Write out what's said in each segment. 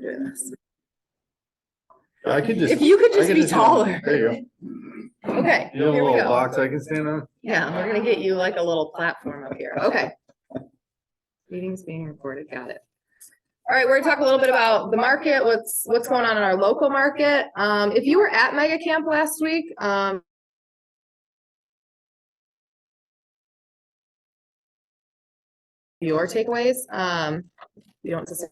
Yes. I could just. If you could just I be taller. There you Okay, go. You have a here we little go. box I can stand on? Yeah, we're gonna get you like a little platform up here. Okay. Meetings being recorded, got it. All right, we're gonna talk a little bit about the market, what's going on in our local market. If you were at Mega Camp last week, your takeaways, you don't necessarily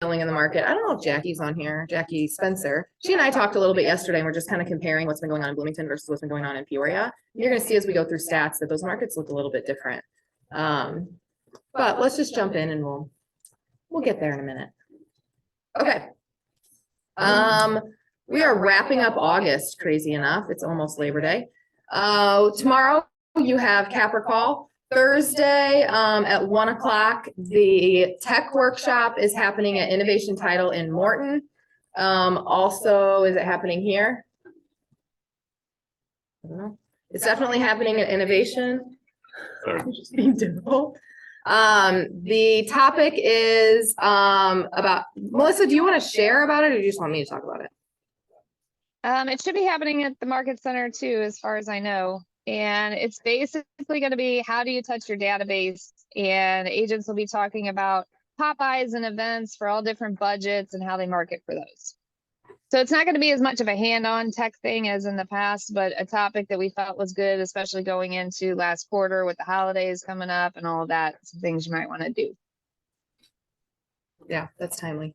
in the market. I don't know if Jackie's on here, Jackie Spencer. She and I talked a little bit yesterday and we're just kind of comparing what's been going on in Bloomington versus what's been going on in Peoria. You're gonna see as we go through stats that those markets look a little bit different. But let's just jump in and we'll get there in a minute. Okay. We are wrapping up August, crazy enough. It's almost Labor Day. Tomorrow you have Capra Call. Thursday at 1 o'clock, the tech workshop is happening at Innovation Title in Morton. Also, is it happening here? I don't know. It's definitely happening at Innovation. Sorry. Just being difficult. The topic is about, Melissa, do you want to share about it or do you just want me to talk about it? It should be happening at the Market Center too, as far as I know. And it's basically going to be, how do you touch your database? And agents will be talking about Popeyes and events for all different budgets and how they market for those. So it's not going to be as much of a hand-on tech thing as in the past, but a topic that we felt was good, especially going into last quarter with the holidays coming up and all of that, some things you might want to do. Yeah, that's timely.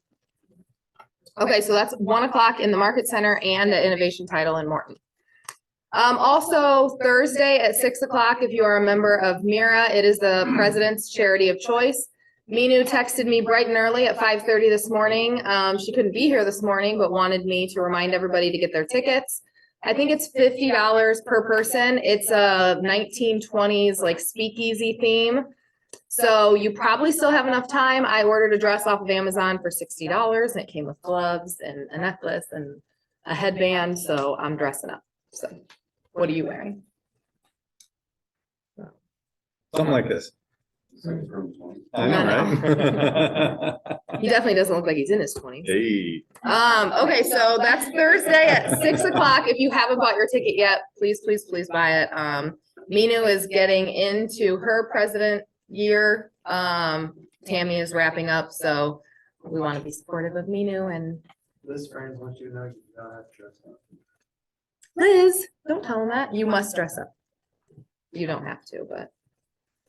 Okay, so that's 1 o'clock in the Market Center and at Innovation Title in Morton. Also Thursday at 6 o'clock, if you are a member of Mira, it is the President's Charity of Choice. Minu texted me bright and early at 5:30 this morning. She couldn't be here this morning, but wanted me to remind everybody to get their tickets. I think it's $50 per person. It's a 1920s like speakeasy theme. So you probably still have enough time. I ordered a dress off of Amazon for $60 and it came with gloves and a necklace and a headband. So I'm dressing up. So what are you wearing? Something like this. I know, right? He definitely doesn't look like he's in his 20s. Hey. Okay, so that's Thursday at 6 o'clock. If you haven't bought your ticket yet, please, please, please buy it. Minu is getting into her president year. Tammy is wrapping up, so we want to be supportive of Minu and Liz friends want you to know you don't have to dress up. Liz. Don't tell him that. You must dress up. You don't have to, but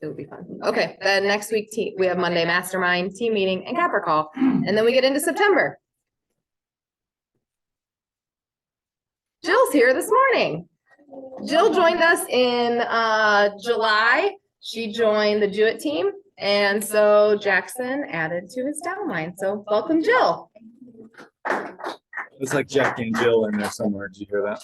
it would be fun. Okay, then next week we have Monday Mastermind, team meeting, and Capra Call, and then we get into September. Jill's here this morning. Jill joined us in July. She joined the Jewett team, and so Jackson added to his downline. So welcome, Jill. It's like Jack and Jill in there somewhere. Did you hear that?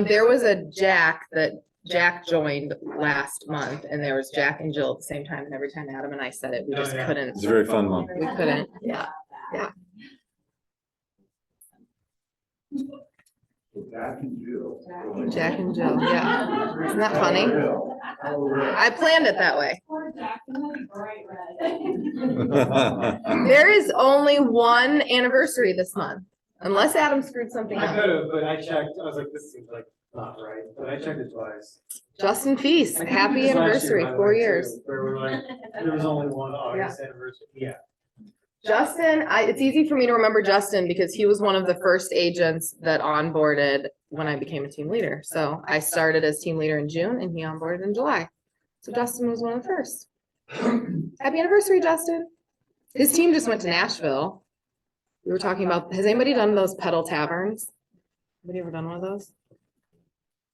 There was a Jack that Jack joined last month, and there was Jack and Jill at the same time, and every time Adam and I said it, we just couldn't. It's a very fun one. We couldn't, yeah. Jack and Jill. Jack and Jill, yeah. Isn't that funny? I planned it that way. There is only one anniversary this month, unless Adam screwed something I up. could have, but I checked, I was like, this seems like not right, but I checked it twice. Justin Feast, I think happy it was last anniversary, year, by the 4 way, years. too, where we were like, there was only one August anniversary, yeah. Justin, it's easy for me to remember Justin because he was one of the first agents that onboarded when I became a team leader. So I started as team leader in June and he onboarded in July. So Justin was one of the first. Happy anniversary, Justin. His team just went to Nashville. We were talking about, has anybody done those pedal taverns? Have you ever done one of those?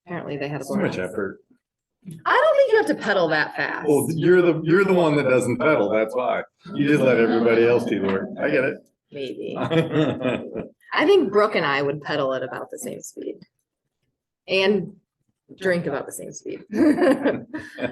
Apparently they had a So much blast. effort. I don't think you have to pedal that fast. Well, you're the one that doesn't pedal. That's why. You just let everybody else do the work. I get it. Maybe. I think Brooke and I would pedal at about the same speed. And drink about the same speed. All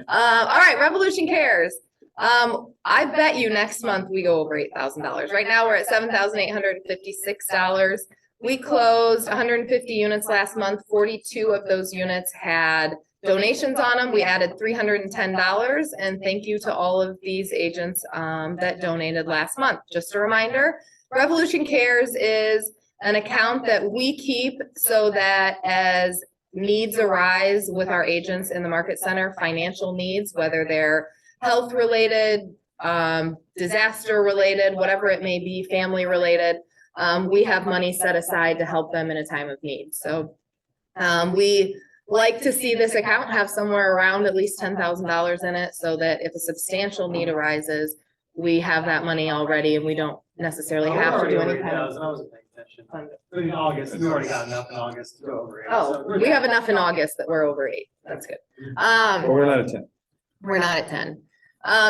right, Revolution Cares. I bet you next month we go over $8,000. Right now we're at $7,856. We closed 150 units last month. 42 of those units had donations on them. We added $310, and thank you to all of these agents that donated last month. Just a reminder, Revolution Cares is an account that we keep so that as needs arise with our agents in the market center, financial needs, whether they're health related, disaster related, whatever it may be, family related, we have money set aside to help them in a time of need. So we like to see this account have somewhere around at least $10,000 in it so that if a substantial need arises, we have that money already and we don't necessarily have to do any kind of. I wasn't paying attention. In August, we already got enough in August to go over it. Oh, So we have enough in August that we're over 8. That's good. But we're not at 10. We're not at 10.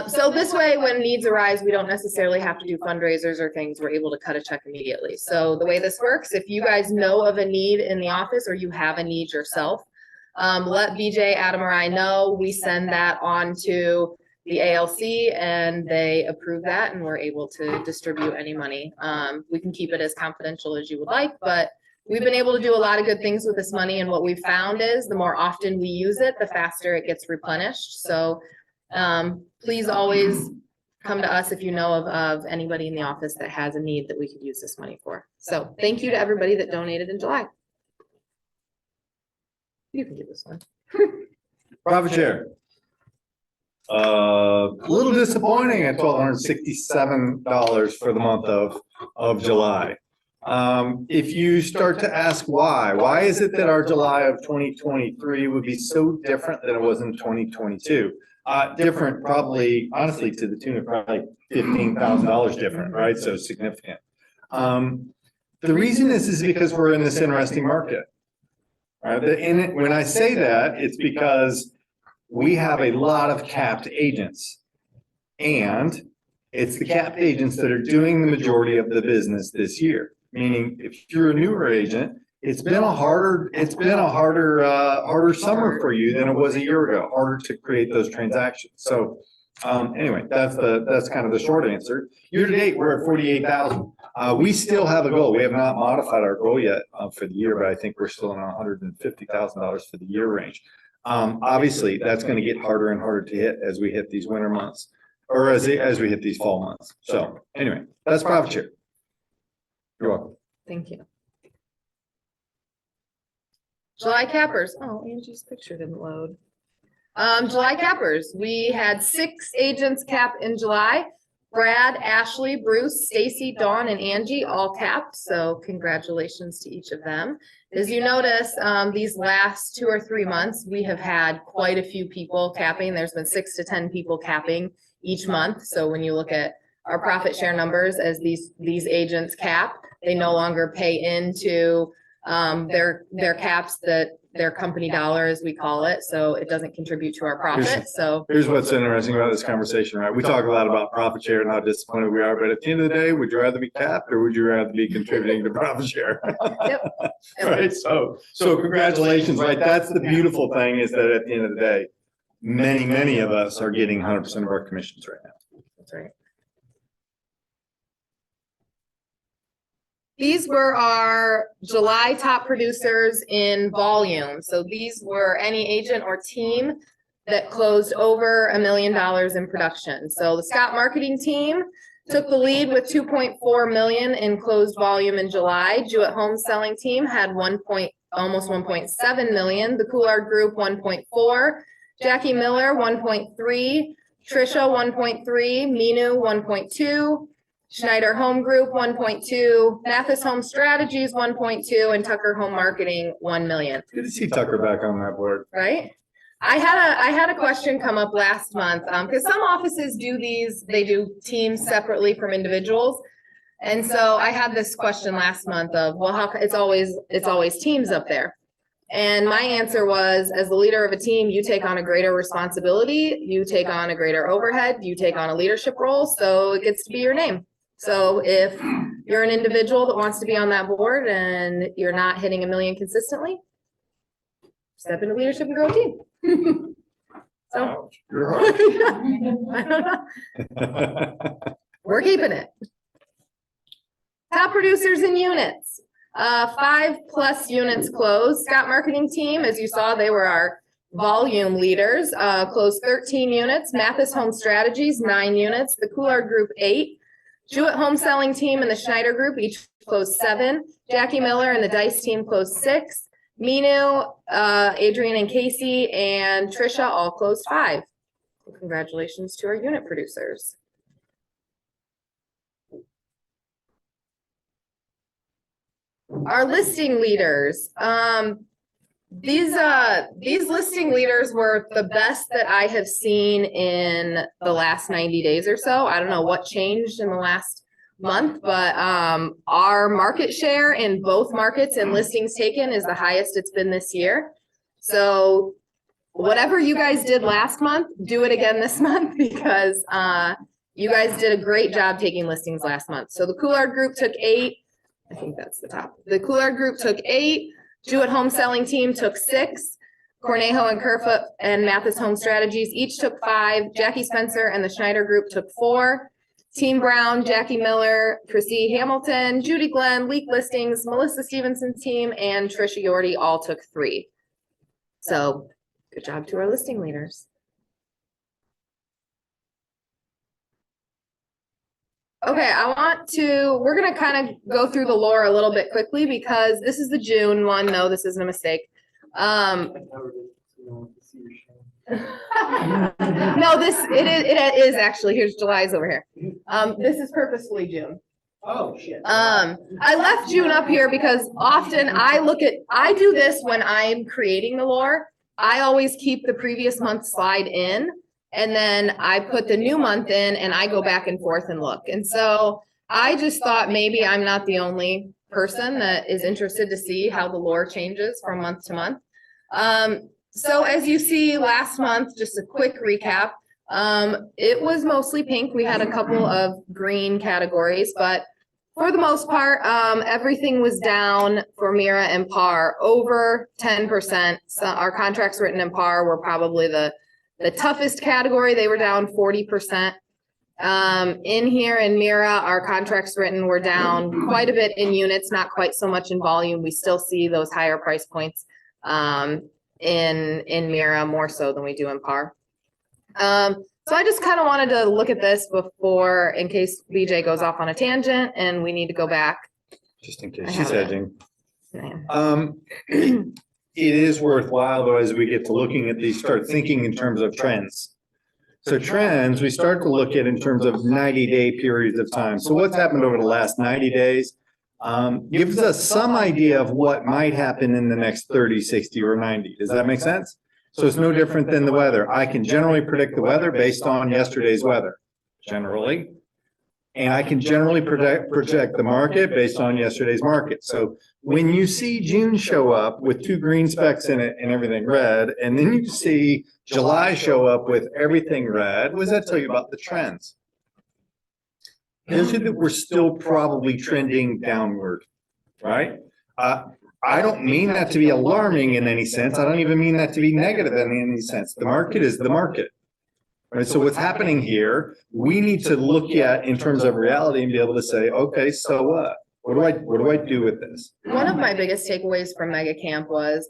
So this way, when needs arise, we don't necessarily have to do fundraisers or things. We're able to cut a check immediately. So the way this works, if you guys know of a need in the office or you have a need yourself, let BJ, Adam, or I know. We send that on to the ALC and they approve that and we're able to distribute any money. We can keep it as confidential as you would like, but we've been able to do a lot of good things with this money. And what we've found is the more often we use it, the faster it gets replenished. So please always come to us if you know of anybody in the office that has a need that we could use this money for. So thank you to everybody that donated in July. You can do this one. Profit share. A little disappointing at $1,267 for the month of July. If you start to ask why is it that our July of 2023 would be so different than it was in 2022? Different, probably, honestly, to the tune of probably $15,000 different, right? So significant. The reason is because we're in this interesting market. Right? When I say that, it's because we have a lot of capped agents. And it's the capped agents that are doing the majority of the business this year. Meaning, if you're a newer agent, it's been a harder summer for you than it was a year ago. Harder to create those transactions. So anyway, that's kind of the short answer. Year to date, we're at 48,000. We still have a goal. We have not modified our goal yet for the year, but I think we're still in $150,000 for the year range. Obviously, that's going to get harder and harder to hit as we hit these winter months, or as we hit these fall months. So anyway, that's profit share. You're welcome. Thank you. July cappers. Oh, Angie's picture didn't load. July cappers. We had 6 agents cap in July. Brad, Ashley, Bruce, Stacy, Dawn, and Angie all capped. So congratulations to each of them. As you notice, these last 2 or 3 months, we have had quite a few people capping. There's been 6 to 10 people capping each month. So when you look at our profit share numbers as these agents cap, they no longer pay into their caps, that their company dollar, as we call it. So it doesn't contribute to our profit. So Here's what's interesting about this conversation, right? We talk a lot about profit share and how disappointed we are, but at the end of the day, would you rather be capped or would you rather be contributing to profit share? Yep. Right. So congratulations, right? That's the beautiful thing, is that at the end of the day, many of us are getting 100% of our commissions right now. That's right. These were our July top producers in volume. So these were any agent or team that closed over $1 million in production. So the Scott marketing team took the lead with 2.4 million in closed volume in July. Jewett Home selling team had almost 1.7 million. The Coulard Group 1.4, Jackie Miller 1.3, Trisha 1.3, Minu 1.2. Schneider Home Group 1.2, Mathis Home Strategies 1.2, and Tucker Home Marketing 1 million. Good to see Tucker back on that board. Right? I had a question come up last month because some offices do these. They do teams separately from individuals, and so I had this question last month of, well, how it's always teams up there. And my answer was, as the leader of a team, you take on a greater responsibility, you take on a greater overhead, you take on a leadership role, so it gets to be your name. So if you're an individual that wants to be on that board and you're not hitting $1 million consistently, step into leadership and grow a team. So You're I don't know. We're keeping it. Top producers in units. 5+ units closed. Scott Marketing Team, as you saw, they were our volume leaders, closed 13 units. Mathis Home Strategies, 9 units. The Coulard Group, 8. Jewett Home Selling Team and the Schneider Group each closed 7. Jackie Miller and the Dice Team closed 6. Minu, Adrian and Casey, and Trisha all closed 5. Congratulations to our unit producers. Our listing leaders, these listing leaders were the best that I have seen in the last 90 days or so. I don't know what changed in the last month, but our market share in both markets and listings taken is the highest it's been this year. So whatever you guys did last month, do it again this month, because you guys did a great job taking listings last month. So the Coulard Group took 8. I think that's the top. The Coulard Group took 8. Jewett Home Selling Team took 6. Cornejo and Kerfoot and Mathis Home Strategies each took 5. Jackie Spencer and the Schneider Group took 4. Team Brown, Jackie Miller, Chrissy Hamilton, Judy Glenn, Leak Listings, Melissa Stevenson's team, and Trisha Yorty all took 3. So good job to our listing leaders. Okay, we're gonna kind of go through the lore a little bit quickly because this is the June one. No, this isn't a mistake. No, it is actually, here's July's over here. This is purposefully June. Oh, shit. I left June up here because often I do this when I'm creating the lore. I always keep the previous month slide in. And then I put the new month in and I go back and forth and look. And so I just thought maybe I'm not the only person that is interested to see how the lore changes from month to month. So as you see last month, just a quick recap, it was mostly pink. We had a couple of green categories, but for the most part, everything was down for Mira and PAR over 10%. So our contracts written in PAR were probably the toughest category. They were down 40%. In here in Mira, our contracts written were down quite a bit in units, not quite so much in volume. We still see those higher price points in Mira more so than we do in PAR. So I just kind of wanted to look at this before, in case BJ goes off on a tangent and we need to go back. Just in case I she's have it. hedging. It is worthwhile though, as we get to looking at these, start thinking in terms of trends. So trends, we start to look at in terms of 90-day periods of time. So what's happened over the last 90 days gives us some idea of what might happen in the next 30, 60, or 90. Does that make sense? So it's no different than the weather. I can generally predict the weather based on yesterday's weather, generally. And I can generally project the market based on yesterday's market. So when you see June show up with 2 green specks in it and everything red, and then you see July show up with everything red, what does that tell you about the trends? Tells you that we're still probably trending downward, right? I don't mean that to be alarming in any sense. I don't even mean that to be negative in any sense. The market is the market. Right, so what's happening here, we need to look at in terms of reality and be able to say, okay, so what? What do I do with this? One of my biggest takeaways from Mega Camp was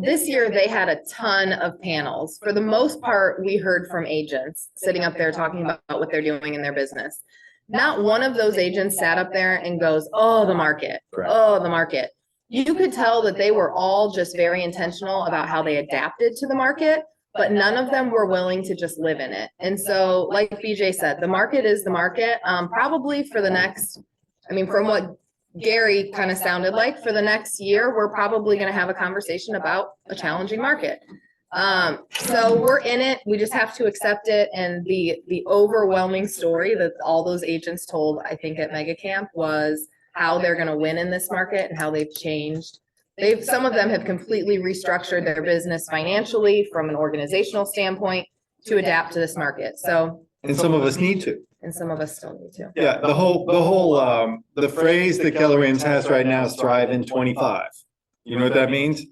this year they had a ton of panels. For the most part, we heard from agents sitting up there talking about what they're doing in their business. Not one of those agents sat up there and goes, oh, the market, Correct. oh, the market. You could tell that they were all just very intentional about how they adapted to the market, but none of them were willing to just live in it. And so, like BJ said, the market is the market. Probably for the next, from what Gary kind of sounded like, for the next year, we're probably going to have a conversation about a challenging market. So we're in it. We just have to accept it. And the overwhelming story that all those agents told, I think, at Mega Camp was how they're going to win in this market and how they've changed. Some of them have completely restructured their business financially from an organizational standpoint to adapt to this market. So, And some of us need to. and some of us still need to. Yeah, the phrase that Keller Williams has right now is thrive in 25. You know what that means?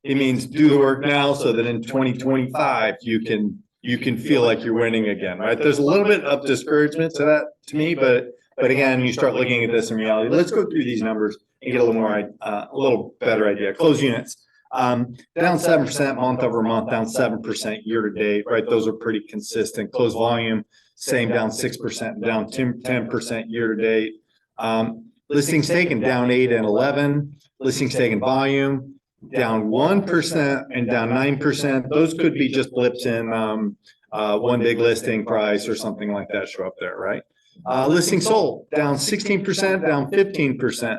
It means do the work now so that in 2025, you can feel like you're winning again, right? There's a little bit of discouragement to that to me, but But again, you start looking at this in reality. Let's go through these numbers and get a little more, a little better idea. Closed units, down 7% month over month, down 7% year to date, right? Those are pretty consistent. Closed volume, same, down 6%, down 10% year to date. Listings taken down 8 and 11. Listings taken volume down 1% and down 9%. Those could be just blips in one big listing price or something like that show up there, right? Listings sold down 16%, down 15%.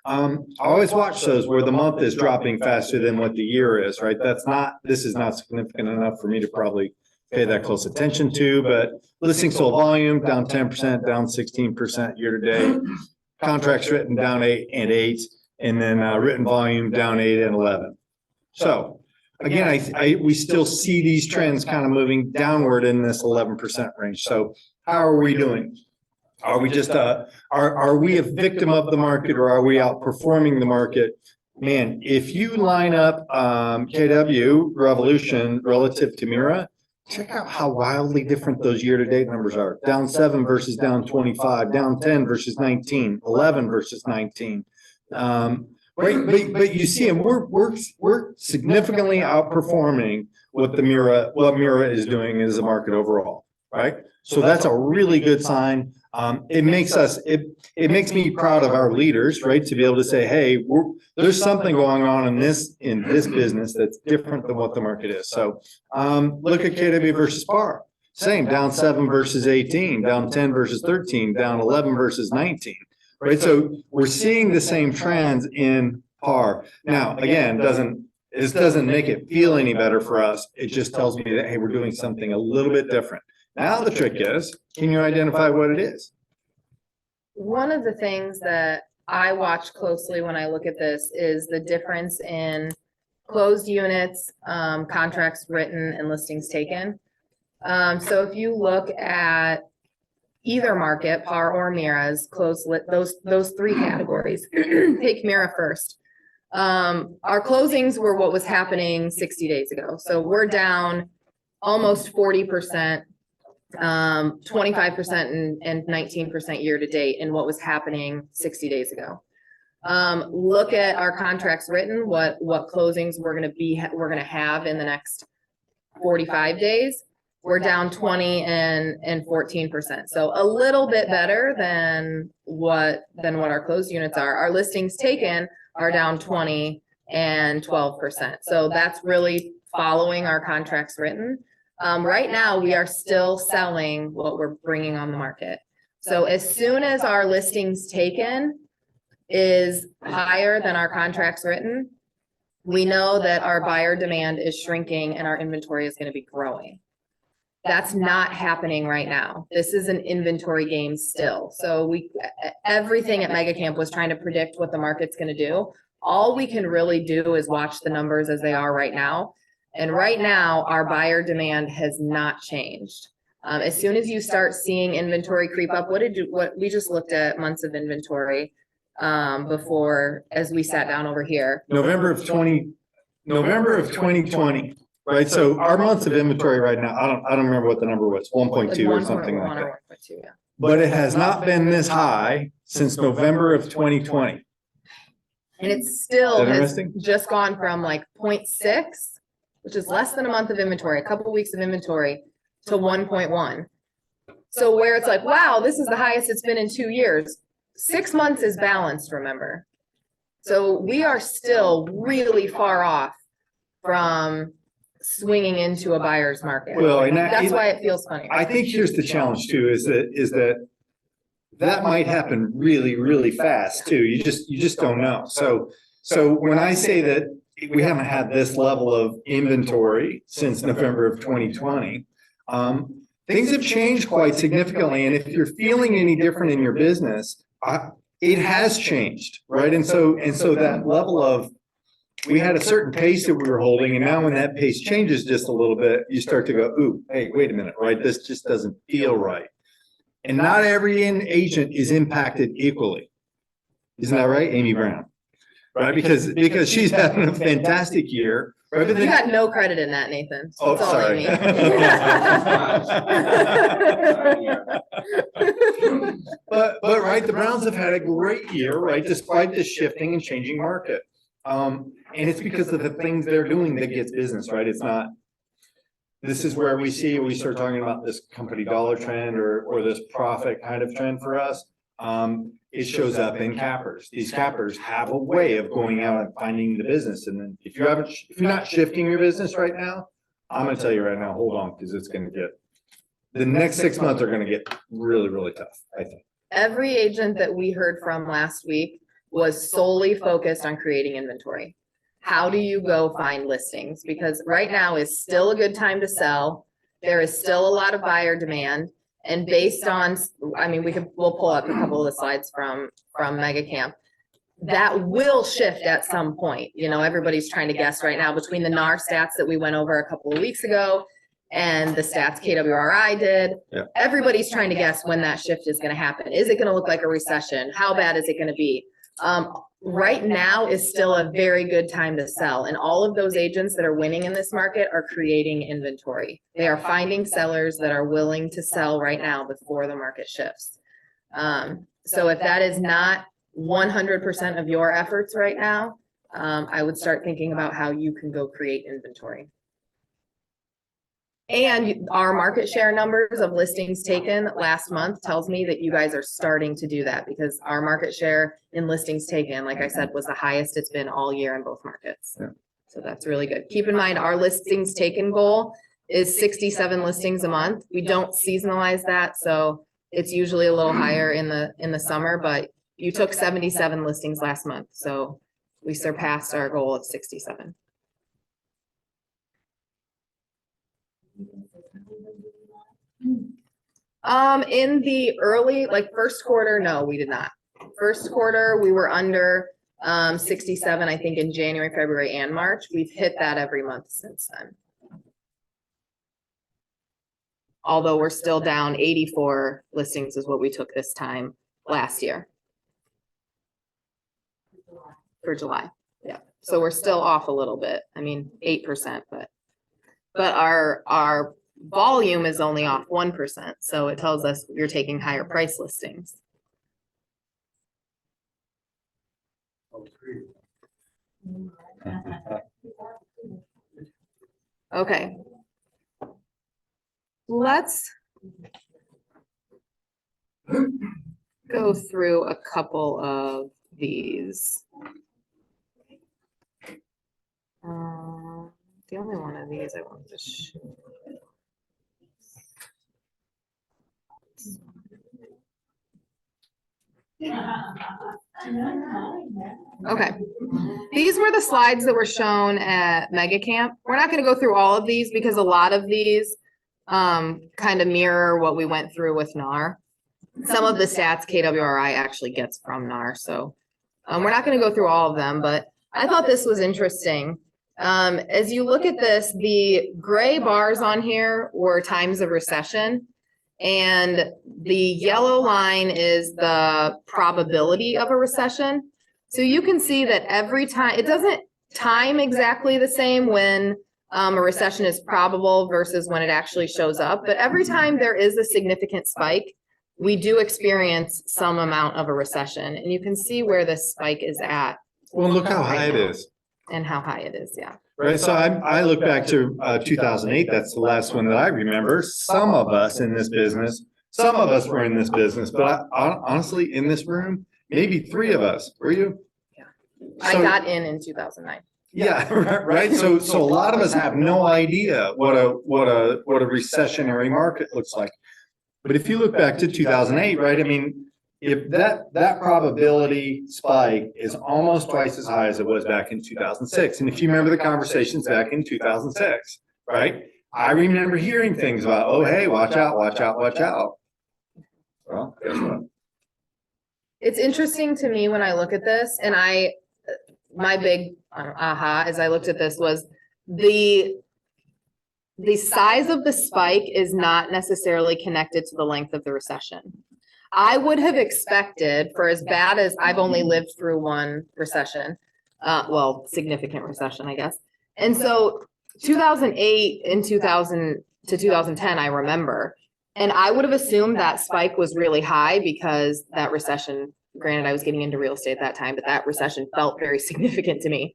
I always watch those where the month is dropping faster than what the year is, right? This is not significant enough for me to probably pay that close attention to, but listing sold volume down 10%, down 16% year to date. Contracts written down 8 and 8, and then written volume down 8 and 11. So again, we still see these trends kind of moving downward in this 11% range. So how are we doing? Are we just are we a victim of the market, or are we outperforming the market? Man, if you line up KW Revolution relative to Mira, check out how wildly different those year-to-date numbers are. Down 7 versus down 25, down 10 versus 19, 11 versus 19. Right, but you see, and we're significantly outperforming what Mira is doing as a market overall, right? So that's a really good sign. It makes me proud of our leaders, right? To be able to say, hey, there's something going on in this business that's different than what the market is. So look at KW versus PAR. Same, down 7 versus 18, down 10 versus 13, down 11 versus 19, right? So we're seeing the same trends in PAR. Now, again, this doesn't make it feel any better for us. It just tells me that, hey, we're doing something a little bit different. Now the trick is, can you identify what it is? One of the things that I watch closely when I look at this is the difference in closed units, contracts written, and listings taken. So if you look at either market, PAR or Mira's those three categories, take Mira first. Our closings were what was happening 60 days ago. So we're down almost 40%. 25% and 19% year to date in what was happening 60 days ago. Look at our contracts written, what closings we're going to have in the next 45 days. We're down 20 and 14%. So a little bit better than what our closed units are. Our listings taken are down 20 and 12%. So that's really following our contracts written. Right now, we are still selling what we're bringing on the market. So as soon as our listings taken is higher than our contracts written, we know that our buyer demand is shrinking and our inventory is going to be growing. That's not happening right now. This is an inventory game still. So everything at MegaCamp was trying to predict what the market's going to do. All we can really do is watch the numbers as they are right now. And right now, our buyer demand has not changed. As soon as you start seeing inventory creep up, what we just looked at months of inventory before, as we sat down over here. November of 2020, right? So our months of inventory right now, I don't remember what the number was, 1.2 or something like that. Yeah. But it has not been this high since November of 2020. And it still has interesting? just gone from like 0.6, which is less than a month of inventory, a couple of weeks of inventory, to 1.1. So where it's like, wow, this is the highest it's been in 2 years. 6 months is balanced, remember. So we are still really far off from swinging into a buyer's market. Well, and that's why it feels funny. I think here's the challenge too, is that might happen really, really fast too. You just don't know. So when I say that we haven't had this level of inventory since November of 2020, things have changed quite significantly. And if you're feeling any different in your business, it has changed, right? And so that level of, we had a certain pace that we were holding, and now when that pace changes just a little bit, you start to go, ooh, hey, wait a minute, right? This just doesn't feel right. And not every agent is impacted equally. Isn't that right, Amy Brown? Right? Because she's having a fantastic year. Right, but You then- got no credit in that, Nathan. Oh, That's all I sorry. mean. But right, the Browns have had a great year, right, despite the shifting and changing market. And it's because of the things they're doing that gets business, right? It's not. This is where we start talking about this company dollar trend or this profit kind of trend for us. It shows up in cappers. These cappers have a way of going out and finding the business. And then if you're not shifting your business right now, I'm gonna tell you right now, hold on, because it's gonna get, the next 6 months are gonna get really, really tough, I think. Every agent that we heard from last week was solely focused on creating inventory. How do you go find listings? Because right now is still a good time to sell. There is still a lot of buyer demand. And based on, I mean, we'll pull up a couple of the slides from Mega Camp. That will shift at some point. You know, everybody's trying to guess right now between the NAR stats that we went over a couple of weeks ago and the stats KWRI did. Yeah. Everybody's trying to guess when that shift is going to happen. Is it going to look like a recession? How bad is it going to be? Right now is still a very good time to sell. And all of those agents that are winning in this market are creating inventory. They are finding sellers that are willing to sell right now before the market shifts. So if that is not 100% of your efforts right now, I would start thinking about how you can go create inventory. And our market share numbers of listings taken last month tells me that you guys are starting to do that because our market share in listings taken, like I said, was the highest it's been all year in both markets. Yeah. So that's really good. Keep in mind, our listings taken goal is 67 listings a month. We don't seasonalize that, so it's usually a little higher in the summer, but you took 77 listings last month, so we surpassed our goal of 67. In the early, like first quarter, no, we did not. First quarter, we were under 67, I think in January, February, and March. We've hit that every month since then. Although we're still down 84 listings is what we took this time last year. For July, yeah. So we're still off a little bit. I mean, 8%, but our volume is only off 1%. So it tells us you're taking higher price listings. Okay. Let's go through a couple of these. The only one of these I want to show. Okay, these were the slides that were shown at Mega Camp. We're not going to go through all of these because a lot of these kind of mirror what we went through with NAR. Some of the stats KWRI actually gets from NAR, so we're not going to go through all of them, but I thought this was interesting. As you look at this, the gray bars on here were times of recession, and the yellow line is the probability of a recession. So you can see that every time, it doesn't time exactly the same when a recession is probable versus when it actually shows up, but every time there is a significant spike, we do experience some amount of a recession, and you can see where this spike is at. Well, look how high it is. And how high it is, yeah. Right, so I look back to 2008, that's the last one that I remember. Some of us in this business, some of us were in this business, but honestly, in this room, maybe 3 of us, were you? Yeah. I So- got in 2009. Yeah, right, so a lot of us have no idea what a recessionary market looks like. But if you look back to 2008, right, I mean, if that probability spike is almost twice as high as it was back in 2006. And if you remember the conversations back in 2006, right? I remember hearing things about, oh, hey, watch out, watch out, watch out. Well, guess what? It's interesting to me when I look at this, and my big aha as I looked at this was the size of the spike is not necessarily connected to the length of the recession. I would have expected, for as bad as I've only lived through one recession, well, significant recession, I guess. And so 2008 and 2000 to 2010, I remember. And I would have assumed that spike was really high because that recession, granted, I was getting into real estate at that time, but that recession felt very significant to me.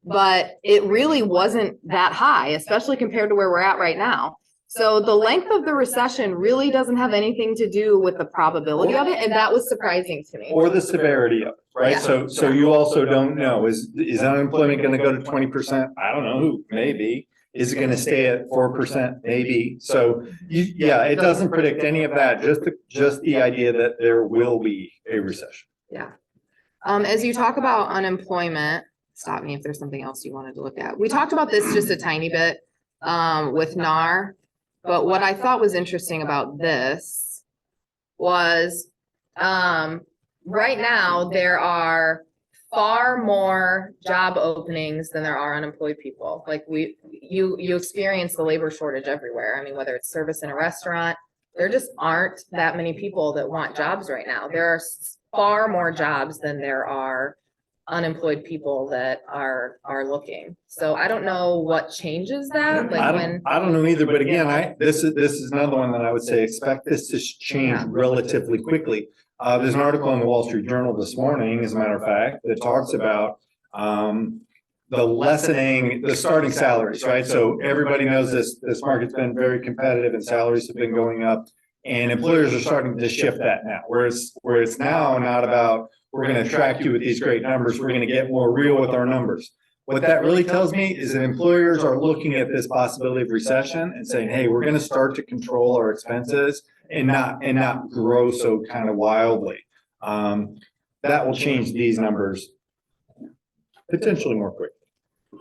But it really wasn't that high, especially compared to where we're at right now. So the length of the recession really doesn't have anything to do with the probability of it, and that was surprising to me. Or the severity of it, right? Yeah. So you also don't know, is unemployment gonna go to 20%? I don't know, maybe. Is it gonna stay at 4%? Maybe. So yeah, it doesn't predict any of that, just the idea that there will be a recession. Yeah. As you talk about unemployment, stop me if there's something else you wanted to look at. We talked about this just a tiny bit, with NAR. But what I thought was interesting about this was, right now, there are far more job openings than there are unemployed people. Like you experience the labor shortage everywhere. I mean, whether it's service in a restaurant, there just aren't that many people that want jobs right now. There are far more jobs than there are unemployed people that are looking. So I don't know what changes that, like when. I don't know either, but again, this is another one that I would say, expect this to change relatively quickly. There's an article in the Wall Street Journal this morning, as a matter of fact, that talks about, the starting salaries, right? So everybody knows this market's been very competitive and salaries have been going up. And employers are starting to shift that now, where it's now not about, we're gonna attract you with these great numbers, we're gonna get more real with our numbers. What that really tells me is that employers are looking at this possibility of recession and saying, hey, we're gonna start to control our expenses and not grow so kind of wildly. That will change these numbers potentially more quickly.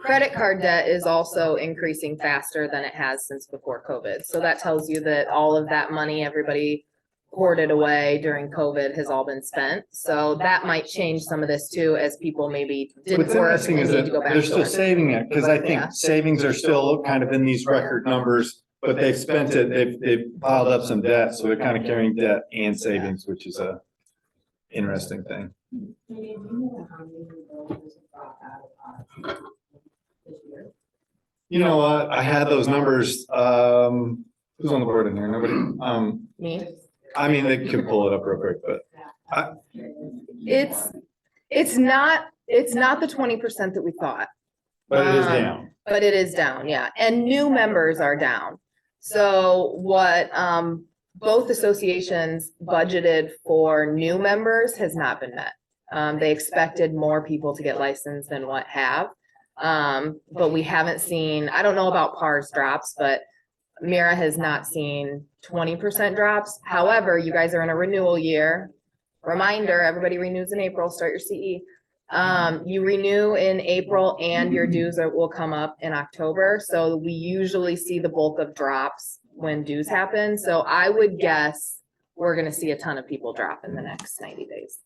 Credit card debt is also increasing faster than it has since before COVID. So that tells you that all of that money everybody hoarded away during COVID has all been spent. So that might change some of this too, as people maybe didn't What's work interesting and is need that to go back they're to still work. saving it, because I Yeah. think savings are still kind of in these record numbers, but they've spent it, they've piled up some debt, so they're kind of carrying debt and savings, which is a interesting thing. You know what, I had those numbers, who's on the board in here, nobody, Me? I mean, they could pull it up real quick, but It's not the 20% that we thought. it is Um, down. But it is down, yeah, and new members are down. So what, both associations budgeted for new members has not been met. They expected more people to get licensed than what have. But we haven't seen, I don't know about PARS drops, but Mira has not seen 20% drops. However, you guys are in a renewal year. Reminder, everybody renews in April, start your CE. You renew in April and your dues will come up in October. So we usually see the bulk of drops when dues happen. So I would guess we're gonna see a ton of people drop in the next 90 days.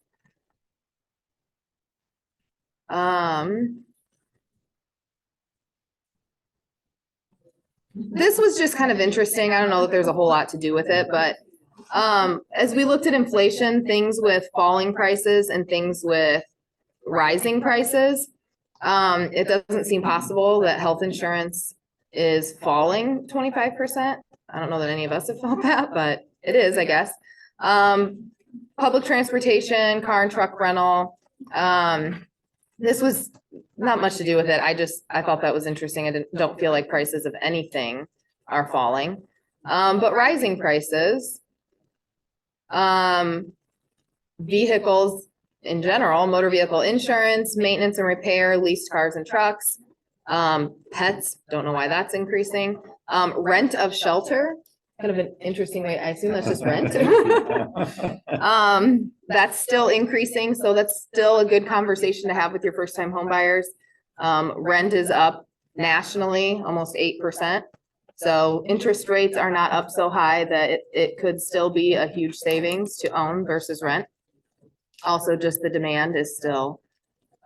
This was just kind of interesting. I don't know that there's a whole lot to do with it, but as we looked at inflation, things with falling prices and things with rising prices, it doesn't seem possible that health insurance is falling 25%. I don't know that any of us have felt that, but it is, I guess. Public transportation, car and truck rental. This was not much to do with it. I thought that was interesting. I don't feel like prices of anything are falling. But rising prices, vehicles in general, motor vehicle insurance, maintenance and repair, leased cars and trucks, pets, don't know why that's increasing. Rent of shelter, kind of an interesting way. I assume that's just rent. That's still increasing, so that's still a good conversation to have with your first time home buyers. Rent is up nationally, almost 8%. So interest rates are not up so high that it could still be a huge savings to own versus rent. Also, just the demand is still,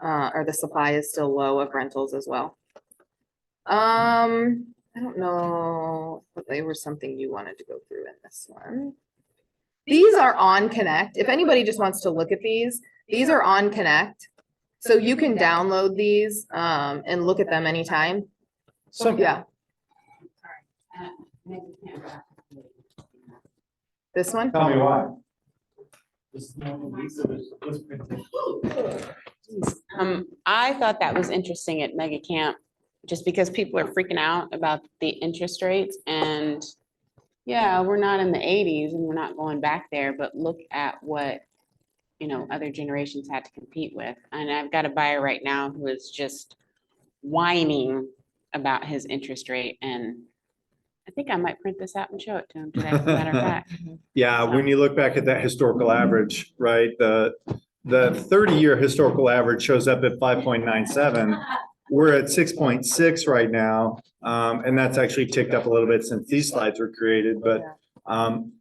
or the supply is still low of rentals as well. I don't know if there was something you wanted to go through in this one. These are on Connect. If anybody just wants to look at these are on Connect. So you can download these and look at them anytime. Simple. Yeah, this one? Tell me why. I thought that was interesting at Mega Camp, just because people are freaking out about the interest rates and yeah, we're not in the 80s and we're not going back there, but look at what, other generations had to compete with. And I've got a buyer right now who is just whining about his interest rate, and I think I might print this out and show it to him today, as a matter of fact. Yeah, when you look back at that historical average, right, the 30-year historical average shows up at 5.97. We're at 6.6 right now. And that's actually ticked up a little bit since these slides were created, but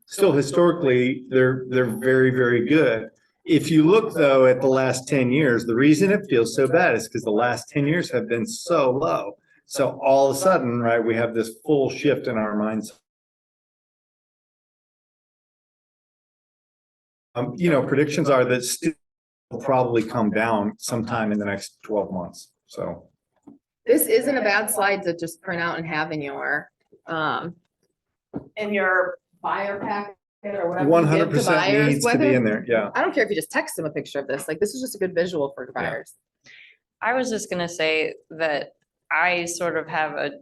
still historically, they're very, very good. If you look though at the last 10 years, the reason it feels so bad is because the last 10 years have been so low. So all of a sudden, right, we have this full shift in our minds. Predictions are that still will probably come down sometime in the next 12 months. So. This isn't a bad slide to just print out and have in your buyer packet or whatever. you give to 100% buyers, needs to be whether- in there, yeah. I don't care if you just text them a picture of this, like, this is just a good visual for buyers. I was just gonna say that I sort of have a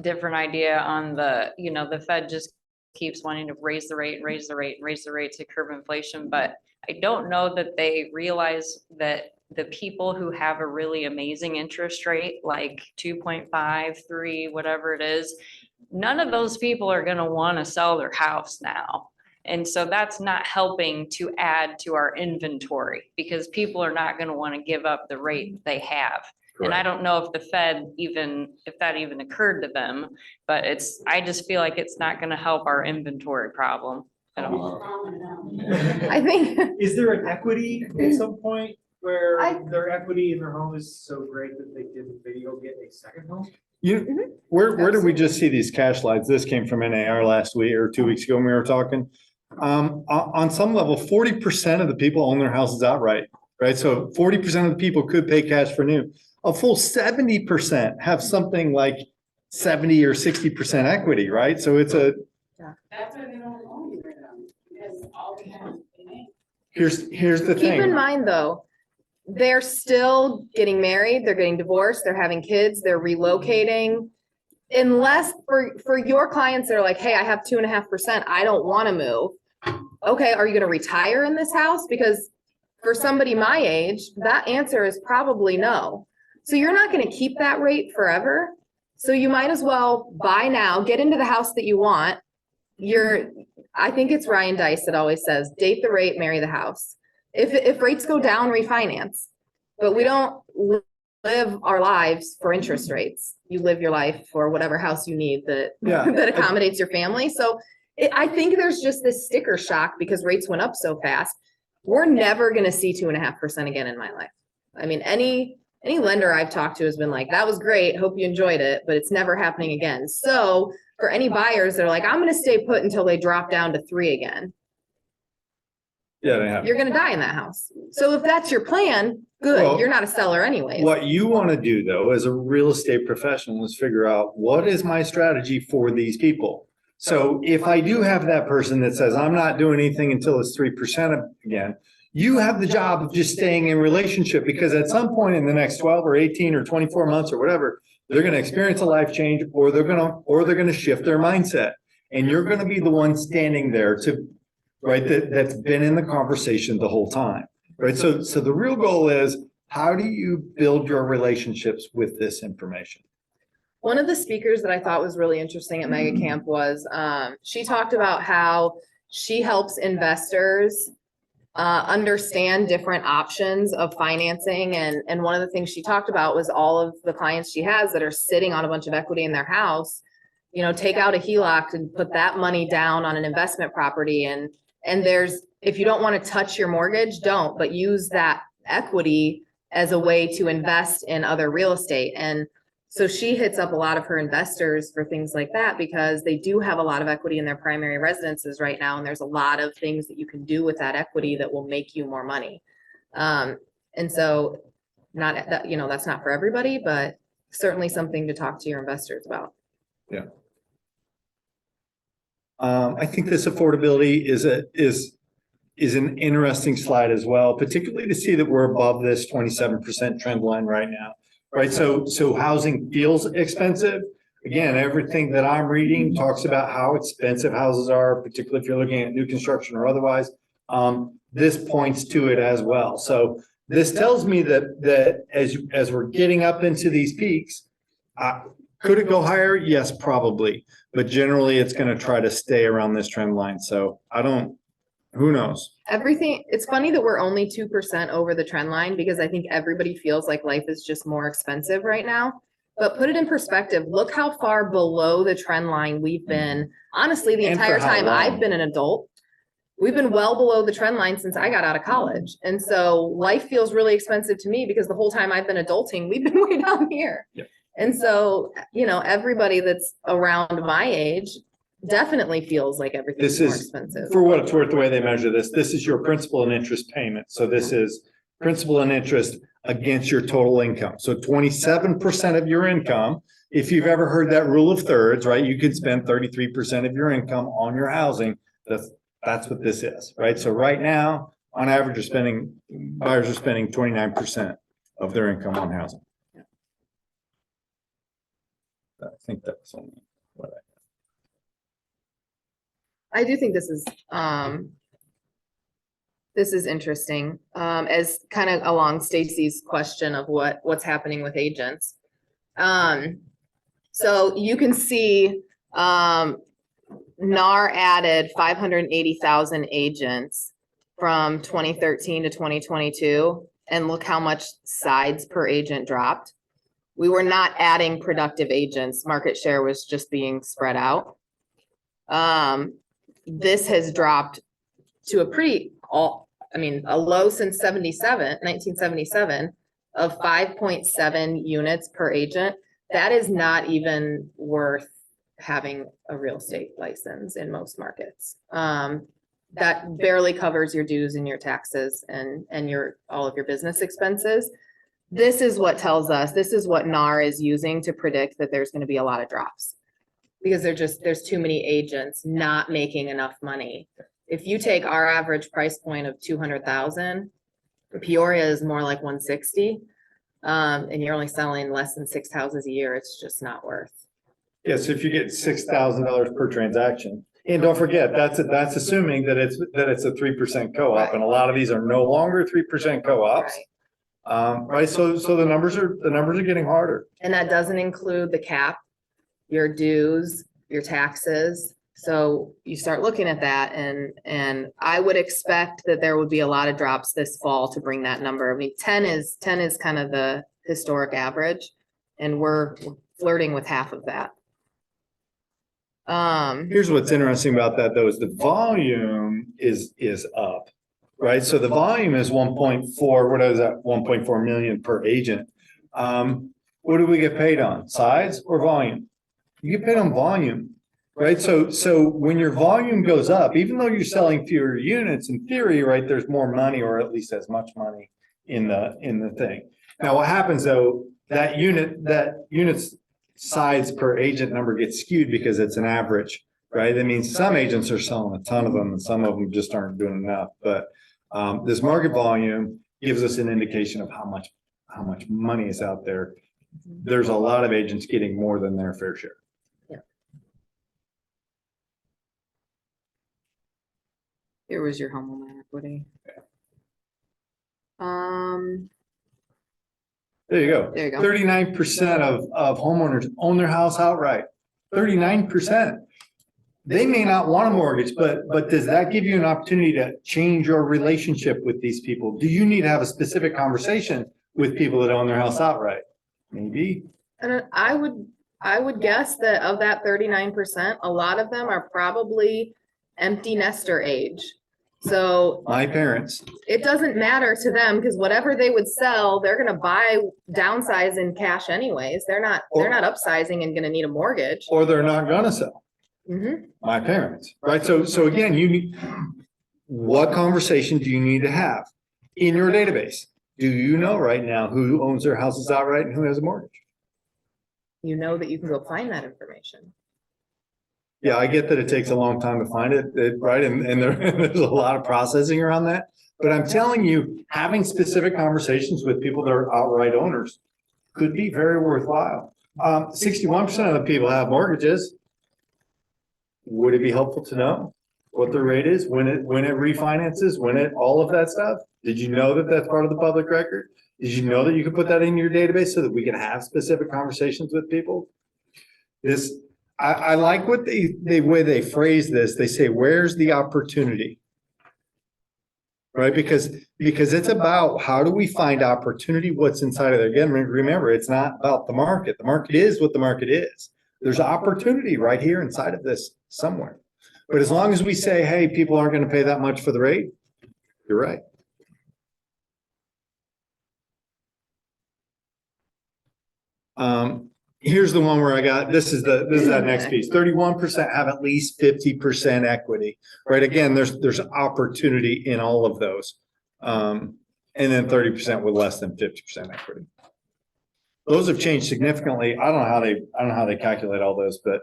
different idea on the Fed just keeps wanting to raise the rate, raise the rate, raise the rate to curb inflation, but I don't know that they realize that the people who have a really amazing interest rate, like 2.5, 3, whatever it is, none of those people are gonna wanna sell their house now. And so that's not helping to add to our inventory because people are not gonna wanna give up the rate they have. And I don't know if the Fed if that even occurred to them, but I just feel like it's not gonna help our inventory problem at all. I think, Is there an equity at some point where I- their equity in their home is so great that they go get a second home? Where did we just see these cash slides? This came from NAR last week or 2 weeks ago when we were talking. On some level, 40% of the people own their houses outright, right? So 40% of the people could pay cash for new. A full 70% have something like 70 or 60% equity, right? So it's That's why they don't own it right now, because all we have is the here's the keep in thing. mind though, they're still getting married, they're getting divorced, they're having kids, they're relocating. Unless for your clients that are like, hey, I have 2.5%, I don't want to move. Okay, are you gonna retire in this house? Because for somebody my age, that answer is probably no. So you're not gonna keep that rate forever. So you might as well buy now, get into the house that you want. I think it's Ryan Dice that always says, date the rate, marry the house. If rates go down, refinance. But we don't live our lives for interest rates. You live your life for whatever house you need that, Yeah. that accommodates your family. So I think there's just this sticker shock because rates went up so fast. We're never gonna see 2.5% again in my life. I mean, any lender I've talked to has been like, that was great, hope you enjoyed it, but it's never happening again. So for any buyers that are like, I'm gonna stay put until they drop down to 3 again, Yeah, they have. you're gonna die in that house. So if that's your plan, Well, good, you're not a seller anyways. What you want to do though, as a real estate professional, is figure out what is my strategy for these people. So if I do have that person that says, I'm not doing anything until it's 3% again, you have the job of just staying in relationship because at some point in the next 12 or 18 or 24 months or whatever, they're going to experience a life change or they're going to shift their mindset. And you're going to be the one standing there that's been in the conversation the whole time. Right. So the real goal is, how do you build your relationships with this information? One of the speakers that I thought was really interesting at Mega Camp was, she talked about how she helps investors understand different options of financing. And one of the things she talked about was all of the clients she has that are sitting on a bunch of equity in their house, take out a HELOC and put that money down on an investment property. And if you don't want to touch your mortgage, don't, but use that equity as a way to invest in other real estate. And so she hits up a lot of her investors for things like that because they do have a lot of equity in their primary residences right now. And there's a lot of things that you can do with that equity that will make you more money. And so not that, that's not for everybody, but certainly something to talk to your investors about. I think this affordability is an interesting slide as well, particularly to see that we're above this 27% trend line right now. Right, so housing feels expensive. Again, everything that I'm reading talks about how expensive houses are, particularly if you're looking at new construction or otherwise. This points to it as well. So this tells me that as we're getting up into these peaks, could it go higher? Yes, probably. But generally, it's going to try to stay around this trend line. So who knows? Everything, it's funny that we're only 2% over the trend line because I think everybody feels like life is just more expensive right now. But put it in perspective, look how far below the trend line we've been, honestly, the And for entire how time I've long? been an adult. We've been well below the trend line since I got out of college. And so life feels really expensive to me because the whole time I've been adulting, we've been way down here. Yep. And so, everybody that's around my age definitely feels like everything's This more is, expensive. for what it's worth, the way they measure this is your principal and interest payment. So this is principal and interest against your total income. So 27% of your income, if you've ever heard that rule of thirds, right? You could spend 33% of your income on your housing. That's what this is, right? So right now, on average, buyers are spending 29% of their income on housing. I think that's only what I do think this is interesting, as kind of along Stacy's question of what's happening with agents. So you can see, NAR added 580,000 agents from 2013 to 2022, and look how much sides per agent dropped. We were not adding productive agents. Market share was just being spread out. This has dropped to a low since 1977 of 5.7 units per agent. That is not even worth having a real estate license in most markets. That barely covers your dues and your taxes and all of your business expenses. This is what tells us, this is what NAR is using to predict that there's going to be a lot of drops. Because there's too many agents not making enough money. If you take our average price point of 200,000, Peoria is more like 160. And you're only selling less than 6 houses a year, it's just not worth. Yes, if you get $6,000 per transaction, and don't forget, that's assuming that it's a 3% co-op, and a lot of these are no longer 3% co-ops. Right. Right, so the numbers are getting harder. And that doesn't include the cap, your dues, your taxes. So you start looking at that and I would expect that there would be a lot of drops this fall to bring that number. I mean, 10 is kind of the historic average, and we're flirting with half of that. Here's what's interesting about that though, is the volume is up, right? So the volume is 1.4, what is that? 1.4 million per agent. What do we get paid on? Sides or volume? You get paid on volume, right? So when your volume goes up, even though you're selling fewer units, in theory, right, there's more money, or at least as much money in the thing. Now, what happens though, that unit's sides per agent number gets skewed because it's an average, right? That means some agents are selling a ton of them and some of them just aren't doing enough. But this market volume gives us an indication of how much money is out there. There's a lot of agents getting more than their fair share. Here was your homeowner equity. There you go. There you go. 39% of homeowners own their house outright. 39%. They may not want a mortgage, but does that give you an opportunity to change your relationship with these people? Do you need to have a specific conversation with people that own their house outright? Maybe. And I would guess that of that 39%, a lot of them are probably empty nester age. So My parents. it doesn't matter to them because whatever they would sell, they're gonna buy downsize in cash anyways. They're not upsizing and gonna need a mortgage. Or they're not gonna sell. Mhm. My parents, right? So again, what conversation do you need to have in your database? Do you know right now who owns their houses outright and who has a mortgage? you know that you can go find that information. Yeah, I get that it takes a long time to find it, right? And there's a lot of processing around that. But I'm telling you, having specific conversations with people that are outright owners could be very worthwhile. 61% of the people have mortgages. Would it be helpful to know what the rate is, when it refinances, all of that stuff? Did you know that that's part of the public record? Did you know that you could put that in your database so that we can have specific conversations with people? I like what the way they phrase this. They say, where's the opportunity? Right? Because it's about how do we find opportunity, what's inside of there. Again, remember, it's not about the market. The market is what the market is. There's opportunity right here inside of this somewhere. But as long as we say, hey, people aren't going to pay that much for the rate, you're right. Here's the one where I got, this is that next piece. 31% have at least 50% equity, right? Again, there's opportunity in all of those. And then 30% with less than 50% equity. Those have changed significantly. I don't know how they calculate all those, but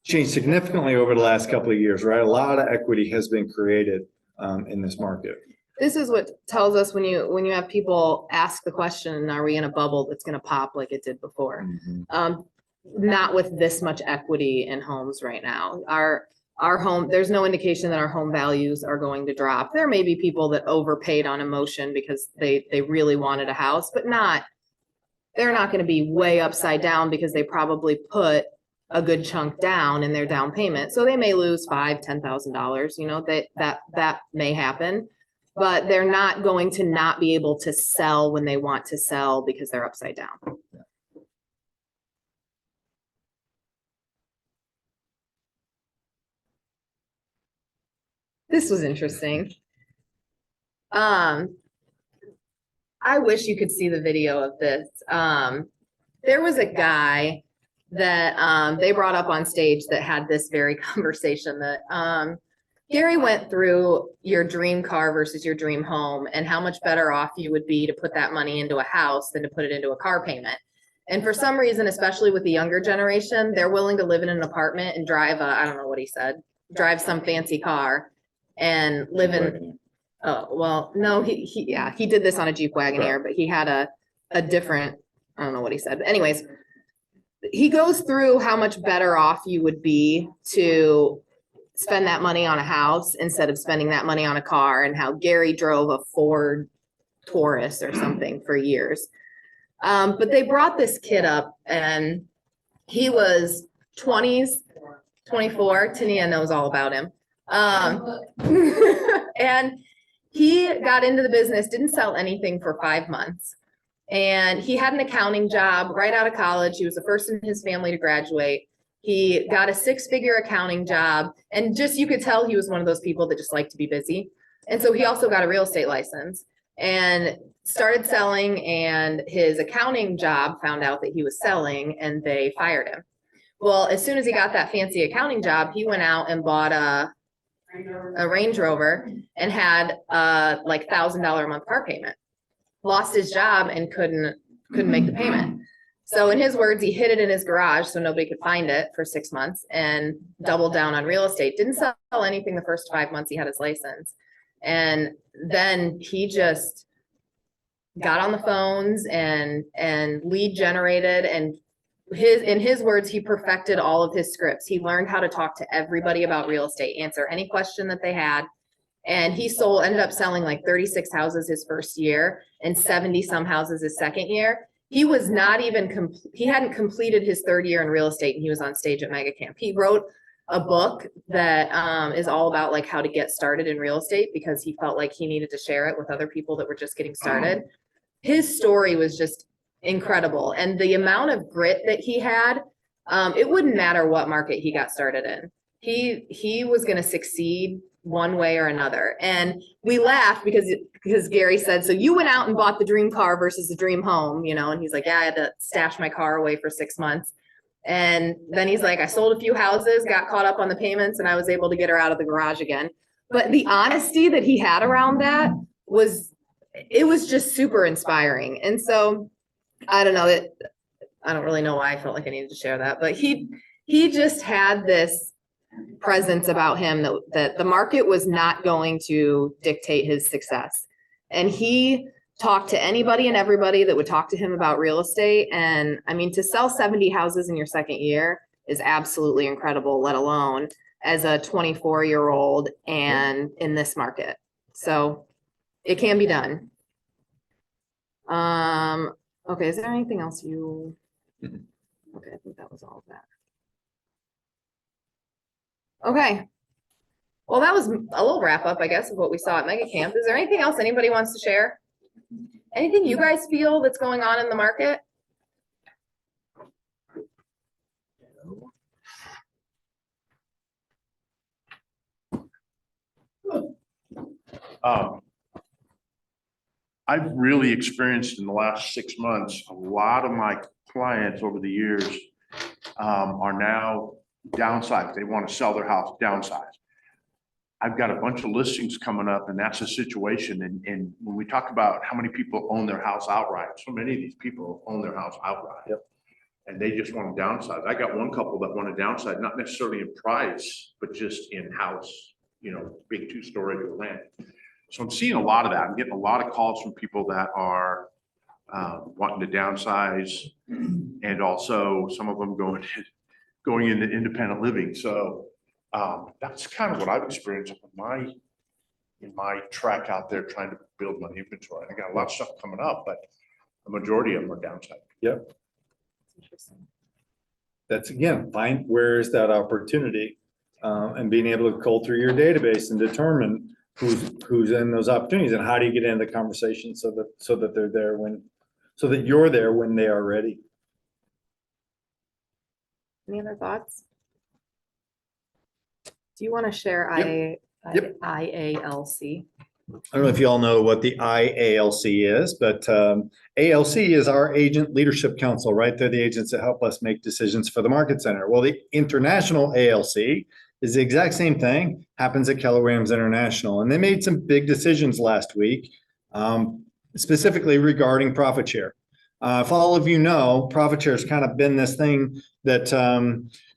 changed significantly over the last couple of years, right? A lot of equity has been created in this market. This is what tells us when you have people ask the question, are we in a bubble that's gonna pop like it did before? Not with this much equity in homes right now. Our home, there's no indication that our home values are going to drop. There may be people that overpaid on emotion because they really wanted a house, but they're not gonna be way upside down because they probably put a good chunk down in their down payment. So they may lose $5,000-$10,000, you know, that may happen. But they're not going to not be able to sell when they want to sell because they're upside down. This was interesting. I wish you could see the video of this. There was a guy that they brought up on stage that had this very conversation that Gary went through your dream car versus your dream home and how much better off you would be to put that money into a house than to put it into a car payment. And for some reason, especially with the younger generation, they're willing to live in an apartment and drive I don't know what he said, drive some fancy car and live in, oh, well, no, he did this on a Jeep Wagoneer, but he had a different, I don't know what he said. But anyways, he goes through how much better off you would be to spend that money on a house instead of spending that money on a car, and how Gary drove a Ford Taurus or something for years. But they brought this kid up and he was 20s, 24. Tania knows all about him. And he got into the business, didn't sell anything for 5 months. And he had an accounting job right out of college. He was the first in his family to graduate. He got a 6-figure accounting job, and just, you could tell he was one of those people that just like to be busy. And so he also got a real estate license and started selling, and his accounting job found out that he was selling and they fired him. Well, as soon as he got that fancy accounting job, he went out and bought a Range Rover and had like $1,000 a month car payment. Lost his job and couldn't make the payment. So in his words, he hid it in his garage so nobody could find it for 6 months and doubled down on real estate. Didn't sell anything the first 5 months he had his license. And then he just got on the phones and lead generated, and in his words, he perfected all of his scripts. He learned how to talk to everybody about real estate, answer any question that they had. And he ended up selling like 36 houses his first year and 70 some houses his second year. He was not even, he hadn't completed his 3rd year in real estate, and he was on stage at Mega Camp. He wrote a book that is all about like how to get started in real estate because he felt like he needed to share it with other people that were just getting started. His story was just incredible. And the amount of grit that he had, it wouldn't matter what market he got started in. He was going to succeed one way or another. And we laughed because Gary said, so you went out and bought the dream car versus the dream home, you know? And he's like, yeah, I had to stash my car away for 6 months. And then he's like, I sold a few houses, got caught up on the payments, and I was able to get her out of the garage again. But the honesty that he had around that was just super inspiring. And so I don't know, I don't really know why I felt like I needed to share that, but he just had this presence about him that the market was not going to dictate his success. And he talked to anybody and everybody that would talk to him about real estate. And I mean, to sell 70 houses in your second year is absolutely incredible, let alone as a 24-year-old and in this market. So it can be done. Okay, is there anything else you? Mhm. Okay, I think that was all of that. Okay. Well, that was a little wrap up, I guess, of what we saw at Mega Camp. Is there anything else anybody wants to share? Anything you guys feel that's going on in the market? I've really experienced in the last 6 months, a lot of my clients over the years are now downsized. They want to sell their house, downsize. I've got a bunch of listings coming up and that's a situation. And when we talk about how many people own their house outright, so many of these people own their house outright. Yep. And they just want to downsize. I got one couple that want to downsize, not necessarily in price, but just in house, big 2-story with land. So I'm seeing a lot of that. I'm getting a lot of calls from people that are wanting to downsize and also some of them going into independent living. So that's kind of what I've experienced in my track out there trying to build my inventory. I got a lot of stuff coming up, but the majority of them are downside. Yep. That's again, find where is that opportunity, and being able to cull through your database and determine who's in those opportunities and how do you get into the conversation so that they're there so that you're there when they are ready. Any other thoughts? Do you want to share Yep. IALC? I don't know if you all know what the IALC is, but ALC is our Agent Leadership Council, right? They're the agents that help us make decisions for the Market Center. Well, the international ALC is the exact same thing, happens at Keller Williams International. And they made some big decisions last week, specifically regarding profit share. If all of you know, profit share has kind of been this thing that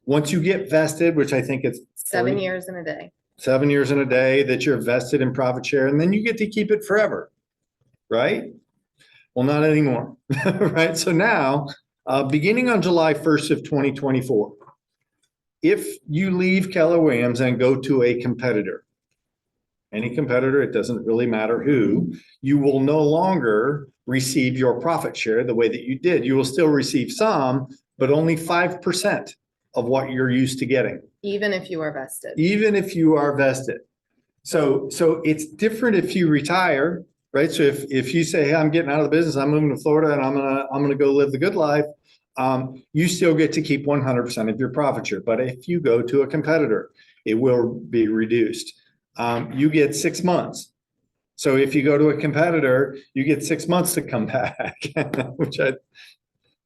once you get vested, which I think it's 7 years in a day. 7 years in a day that you're vested in profit share, and then you get to keep it forever, right? Well, not anymore, right? So now, beginning on July 1st of 2024, if you leave Keller Williams and go to a competitor, any competitor, it doesn't really matter who, you will no longer receive your profit share the way that you did. You will still receive some, but only 5% of what you're used to getting. Even if you are vested. Even if you are vested. So it's different if you retire, right? So if you say, hey, I'm getting out of the business, I'm moving to Florida and I'm gonna go live the good life, you still get to keep 100% of your profit share. But if you go to a competitor, it will be reduced. You get 6 months. So if you go to a competitor, you get 6 months to come back,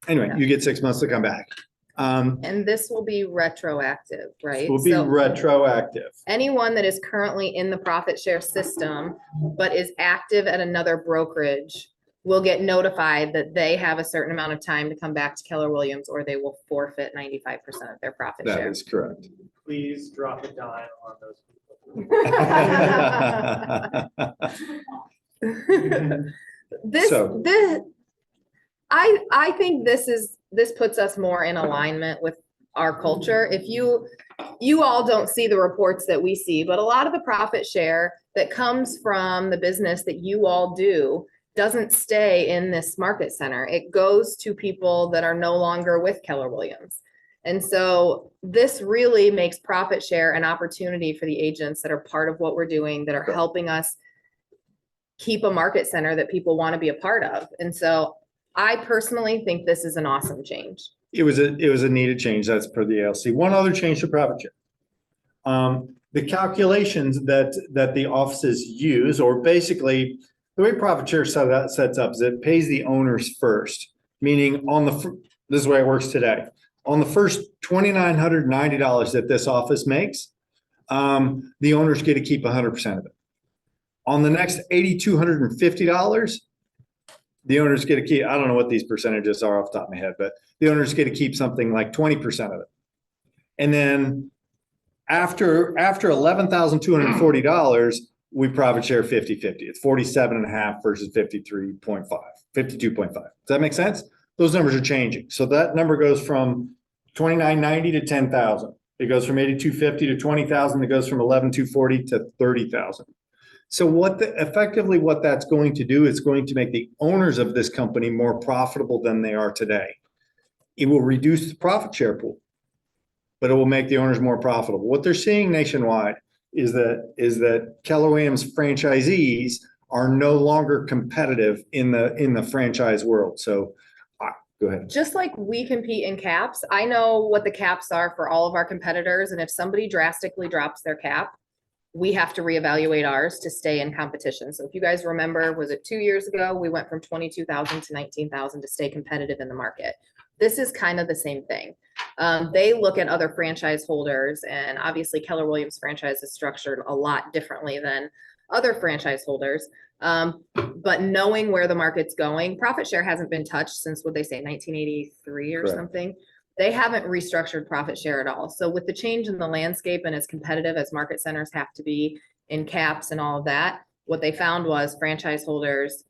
you get 6 months to come back. And this will be retroactive, right? Will be So retroactive. anyone that is currently in the profit share system, but is active at another brokerage will get notified that they have a certain amount of time to come back to Keller Williams or they will forfeit 95% of their profit That share. is correct. Please drop a dime on those people. So- I think this puts us more in alignment with our culture. If you all don't see the reports that we see, but a lot of the profit share that comes from the business that you all do doesn't stay in this market center. It goes to people that are no longer with Keller Williams. And so this really makes profit share an opportunity for the agents that are part of what we're doing, that are helping us keep a market center that people want to be a part of. And so I personally think this is an awesome change. It was a needed change. That's per the ALC. One other change to profit share. The calculations that the offices use, or basically the way profit share sets up is it pays the owners first, meaning this is the way it works today. On the first $2,990 that this office makes, the owners get to keep 100% of it. On the next $8,250, the owners get to keep, I don't know what these percentages are off the top of my head, but the owners get to keep something like 20% of it. And then after $11,240, we profit share 50-50. It's 47.5 versus 53.5, 52.5. Does that make sense? Those numbers are changing. So that number goes from 2990 to 10,000. It goes from 8250 to 20,000. It goes from 11,240 to 30,000. So effectively what that's going to do is going to make the owners of this company more profitable than they are today. It will reduce the profit share pool, but it will make the owners more profitable. What they're seeing nationwide is that Keller Williams franchisees are no longer competitive in the franchise world. So go ahead. Just like we compete in caps, I know what the caps are for all of our competitors. And if somebody drastically drops their cap, we have to reevaluate ours to stay in competition. So if you guys remember, was it 2 years ago? We went from 22,000 to 19,000 to stay competitive in the market. This is kind of the same thing. They look at other franchise holders, and obviously Keller Williams franchise is structured a lot differently than other franchise holders. But knowing where the market's going, profit share hasn't been touched since, what they say, 1983 or Correct. something. They haven't restructured profit share at all. So with the change in the landscape and as competitive as market centers have to be in caps and all of that, what they found was franchise holders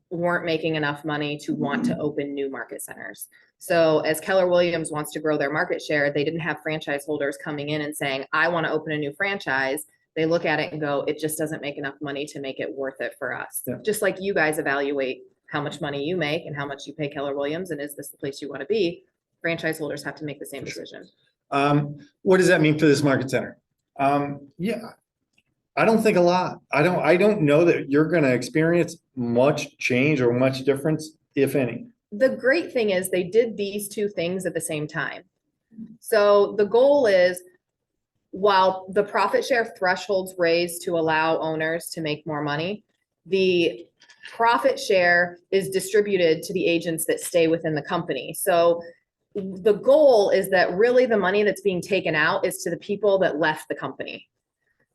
weren't making enough money to want to open new market centers. So as Keller Williams wants to grow their market share, they didn't have franchise holders coming in and saying, I want to open a new franchise. They look at it and go, it just doesn't make enough money to make it worth it for us. Yeah. Just like you guys evaluate how much money you make and how much you pay Keller Williams, and is this the place you want to be? Franchise holders have to make the same decision. What does that mean for this market center? Yeah, I don't think a lot. I don't know that you're going to experience much change or much difference, if any. The great thing is they did these two things at the same time. So the goal is, while the profit share thresholds raised to allow owners to make more money, the profit share is distributed to the agents that stay within the company. So the goal is that really the money that's being taken out is to the people that left the company.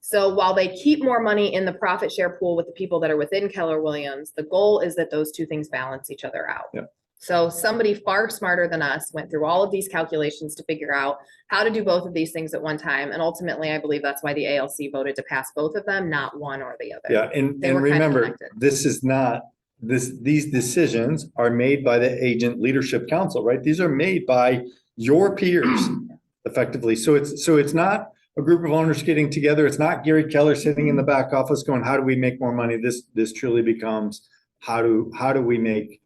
So while they keep more money in the profit share pool with the people that are within Keller Williams, the goal is that those two things balance each other out. Yep. So somebody far smarter than us went through all of these calculations to figure out how to do both of these things at one time. And ultimately, I believe that's why the ALC voted to pass both of them, not one or the other. Yeah, and They were kind of remember, connected. this is not, these decisions are made by the Agent Leadership Council, right? These are made by your peers effectively. So it's not a group of owners getting together. It's not Gary Keller sitting in the back office going, how do we make more money? This truly becomes, how do we make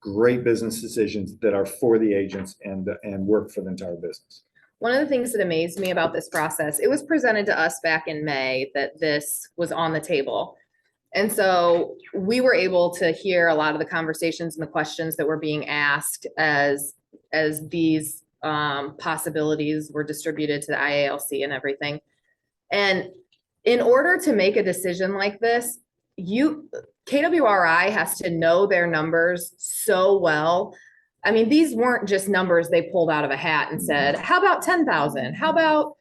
great business decisions that are for the agents and work for the entire business. One of the things that amazed me about this process, it was presented to us back in May that this was on the table. And so we were able to hear a lot of the conversations and the questions that were being asked as these possibilities were distributed to the IALC and everything. And in order to make a decision like this, KWRI has to know their numbers so well. I mean, these weren't just numbers they pulled out of a hat and said, how about 10,000? How about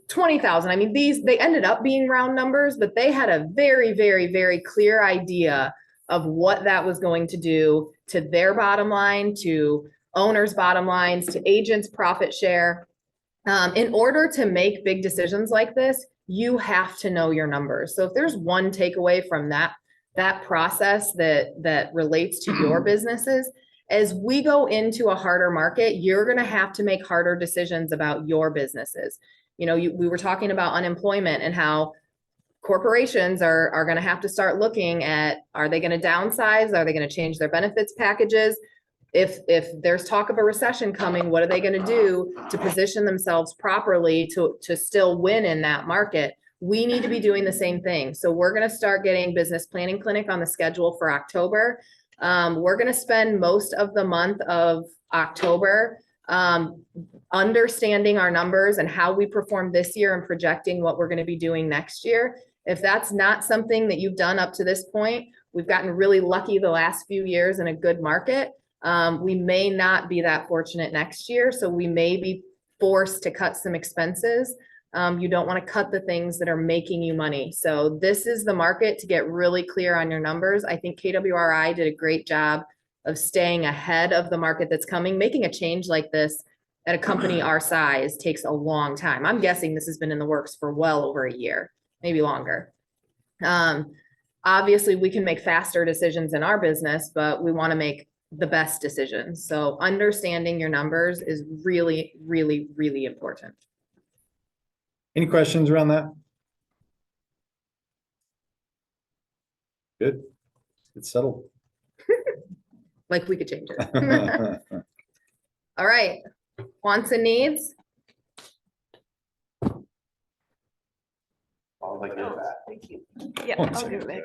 20,000? I mean, they ended up being round numbers, but they had a very, very, very clear idea of what that was going to do to their bottom line, to owners' bottom lines, to agents' profit share. In order to make big decisions like this, you have to know your numbers. So if there's one takeaway from that process that relates to your businesses, as we go into a harder market, you're going to have to make harder decisions about your businesses. You know, we were talking about unemployment and how corporations are going to have to start looking at, are they going to downsize? Are they going to change their benefits packages? If there's talk of a recession coming, what are they going to do to position themselves properly to still win in that market? We need to be doing the same thing. So we're going to start getting Business Planning Clinic on the schedule for October. We're going to spend most of the month of October understanding our numbers and how we performed this year and projecting what we're going to be doing next year. If that's not something that you've done up to this point, we've gotten really lucky the last few years in a good market. We may not be that fortunate next year, so we may be forced to cut some expenses. You don't want to cut the things that are making you money. So this is the market to get really clear on your numbers. I think KWRI did a great job of staying ahead of the market that's coming. Making a change like this at a company our size takes a long time. I'm guessing this has been in the works for well over a year, maybe longer. Obviously, we can make faster decisions in our business, but we want to make the best decisions. So understanding your numbers is really, really, really important. Any questions around that? Good. It's settled. Like we could change it. All right, wants and needs. Yeah, I'll give it back.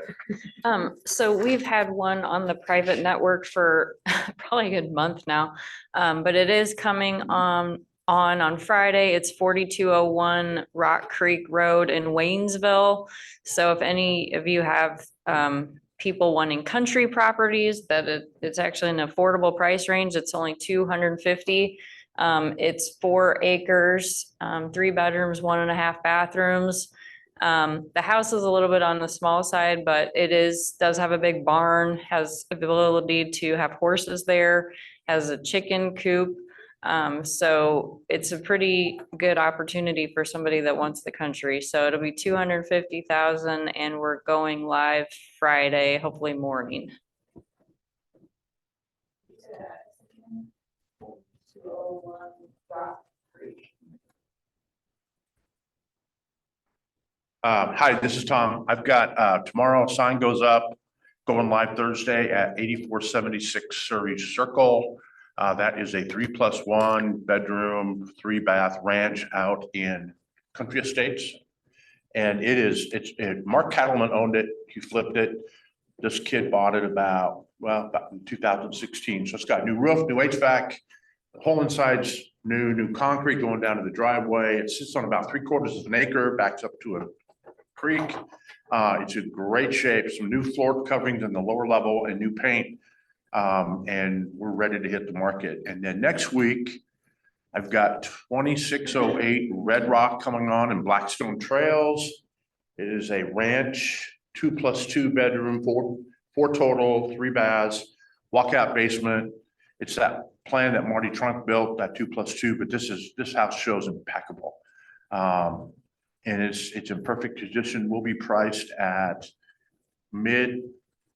So we've had one on the private network for probably a good month now. But it is coming on Friday. It's 4201 Rock Creek Road in Waynesville. So if any of you have people wanting country properties, it's actually an affordable price range. It's only 250. It's 4 acres, 3 bedrooms, 1.5 bathrooms. The house is a little bit on the small side, but does have a big barn, has ability to have horses there, has a chicken coop. So it's a pretty good opportunity for somebody that wants the country. So it'll be 250,000 and we're going live Friday, hopefully morning. Hi, this is Tom. I've got, tomorrow sign goes up, going live Thursday at 8476 Surrey Circle. That is a 3+1 bedroom, 3-bath ranch out in Country Estates. And Mark Cattleman owned it. He flipped it. This kid bought it about in 2016. So it's got new roof, new HVAC, the whole inside's new concrete going down to the driveway. It sits on about 3/4 of an acre, backs up to a creek. It's in great shape, some new floor coverings in the lower level and new paint. And we're ready to hit the market. And then next week, I've got 2608 Red Rock coming on in Blackstone Trails. It is a ranch, 2+2 bedroom, four total, 3 baths, walkout basement. It's that plan that Marty Trunk built, that 2+2, but this house shows impeccable. And it's in perfect condition. Will be priced at mid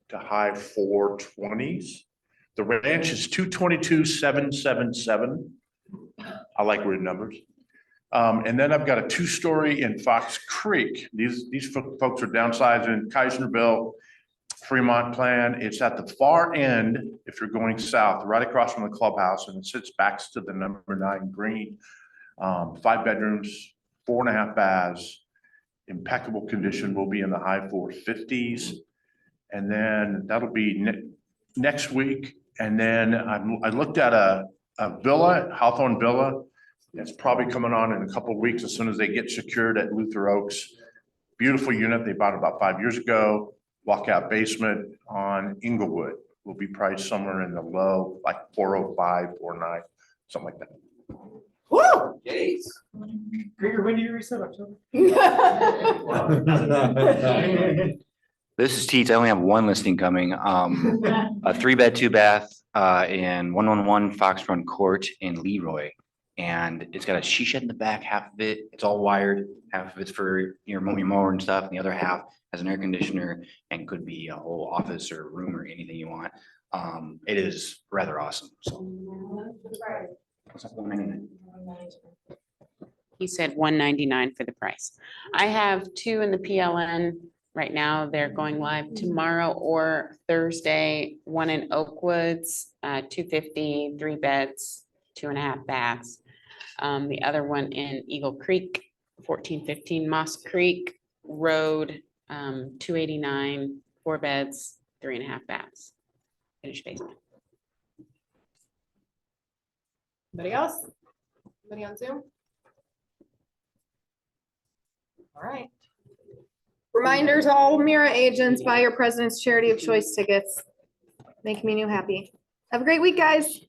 to high 420s. The ranch is 222,777. I like weird numbers. And then I've got a 2-story in Fox Creek. These folks are downsizing Kaiserville, Fremont plan. It's at the far end if you're going south, right across from the clubhouse, and it sits back to the number 9 green. 5 bedrooms, 4.5 baths, impeccable condition. Will be in the high 450s. And then that'll be next week. And then I looked at a villa, Hawthorne Villa. It's probably coming on in a couple of weeks as soon as they get secured at Luther Oaks. Beautiful unit. They bought it about 5 years ago. Walkout basement on Inglewood. Will be priced somewhere in the low, like 405, 49, something like that. Woo! Gregor, when do you reset October? This is Teets. I only have one listing coming. A 3-bed, 2-bath, in 111 Fox Run Court in Leroy. And it's got a she shed in the back, half of it, it's all wired, half of it's for your mower and stuff, and the other half has an air conditioner and could be a whole office or room or anything you want. It is rather awesome, so. What's that, $199? He said 199 for the price. I have 2 in the PLN right now. They're going live tomorrow or Thursday. One in Oakwoods, 250, 3 beds, 2.5 baths. The other one in Eagle Creek, 1415 Moss Creek Road, 289, 4 beds, 3.5 baths. Finished basement. Anybody else? Anybody on Zoom? All right. Reminder to all Mira agents, buy your President's Charity of Choice tickets. Make me new happy. Have a great week, guys.